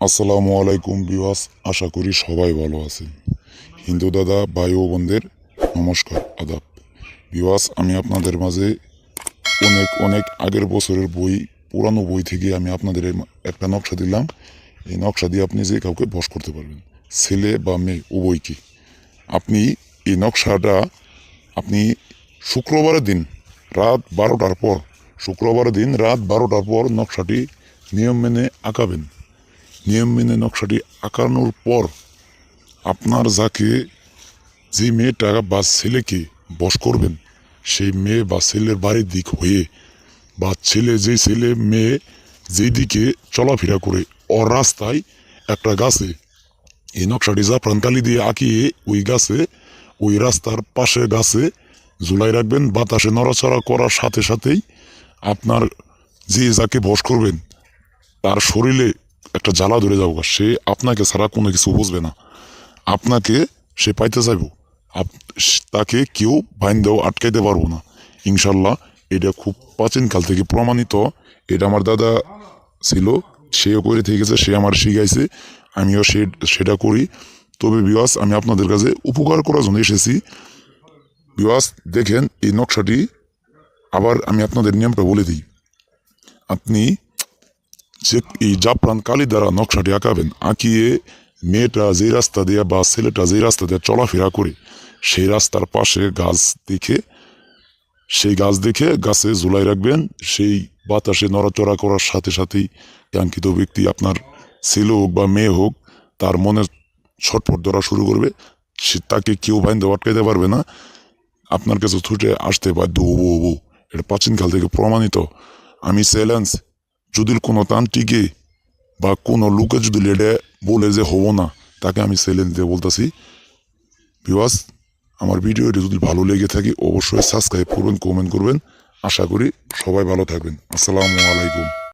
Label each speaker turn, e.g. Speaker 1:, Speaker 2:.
Speaker 1: আসসালামু আলাইকুম ভিউয়ার্স, আশা করি সবাই ভালো আছেন। হিন্দু দাদা ভাই ও বোনদের নমস্কার, আদাব। ভিউয়ার্স, আমি আপনাদের মাঝে অনেক অনেক আগের বছরের বই, পুরানো বই থেকে আমি আপনাদের একটা নকশা দিলাম। এই নকশা দিয়ে আপনি যে কাউকে বশ করতে পারবেন, ছেলে বা মেয়ে উভয়কে। আপনি এই নকশাটা আপনি শুক্রবারের দিন রাত 12টার পর, শুক্রবারের দিন রাত 12টার পর নকশাটি নিয়ম মেনে আঁকাবেন। নিয়ম মেনে নকশাটি আঁকানোর পর আপনার যাকে, যে মেয়েটা বা ছেলেকে বশ করবেন, সেই মেয়ে বা ছেলের বাড়ির দিক হয়ে, বা ছেলে মেয়ে যেই দিকে চলাফেরা করে ও রাস্তায় একটা গাছে এই নকশাটি জাফরান কালি দিয়ে আঁকিয়ে ওই গাছে, ওই রাস্তার পাশে গাছে ঝুলাই রাখবেন। বাতাসে নড়াচড়া করার সাথে সাথেই আপনার যে যাকে বশ করবেন তার শরীরে একটা জ্বালা ধরে যাবো, সে আপনাকে ছাড়া কোনো কিছু বুঝবে না, আপনাকে সে পাইতে চাইব, তাকে কেউ বাইন্দেও আটকাইতে পারবো না ইনশাল্লাহ। এটা খুব প্রাচীনকাল থেকে প্রমাণিত। এটা আমার দাদা ছিল, সেও করে থেকে গেছে, সে আমার শিখাইছে, আমিও সেটা করি। তবে বিওয়াস, আমি আপনাদের কাছে উপকার করার জন্য এসেছি। বিওয়াস দেখেন এই নকশাটি, আবার আমি আপনাদের নিয়মটা বলে দিই। আপনি যে এই জাফরান কালি দ্বারা নকশাটি আঁকাবেন, আঁকিয়ে মেয়েটা যে রাস্তা দিয়ে বা ছেলেটা যে রাস্তা দিয়ে চলাফেরা করে সেই রাস্তার পাশে গাছ দেখে, সেই গাছ দেখে গাছে ঝুলাই রাখবেন। সেই বাতাসে নড়াচড়া করার সাথে সাথেই কাঙ্ক্ষিত ব্যক্তি, আপনার ছেলে হোক বা মেয়ে হোক, তার মনে ছটফট ধরা শুরু করবে। তাকে কেউ বাইন্দে আটকাইতে পারবে না, আপনার কাছে ছুটে আসতে বাধ্য হবো হবো। এটা প্রাচীনকাল থেকে প্রমাণিত। আমি চ্যালেঞ্জ, যদি কোনো তান্ত্রিকে বা কোনো লোকে যদি লেডে বলে যে হবো না, তাকে আমি চ্যালেঞ্জ দিয়ে বলতেছি। ভিউয়ার্স, আমার ভিডিওটি যদি ভালো লেগে থাকে অবশ্যই সাবস্ক্রাইব করবেন, কমেন্ট করবেন। আশা করি সবাই ভালো থাকবেন। আসসালামু আলাইকুম।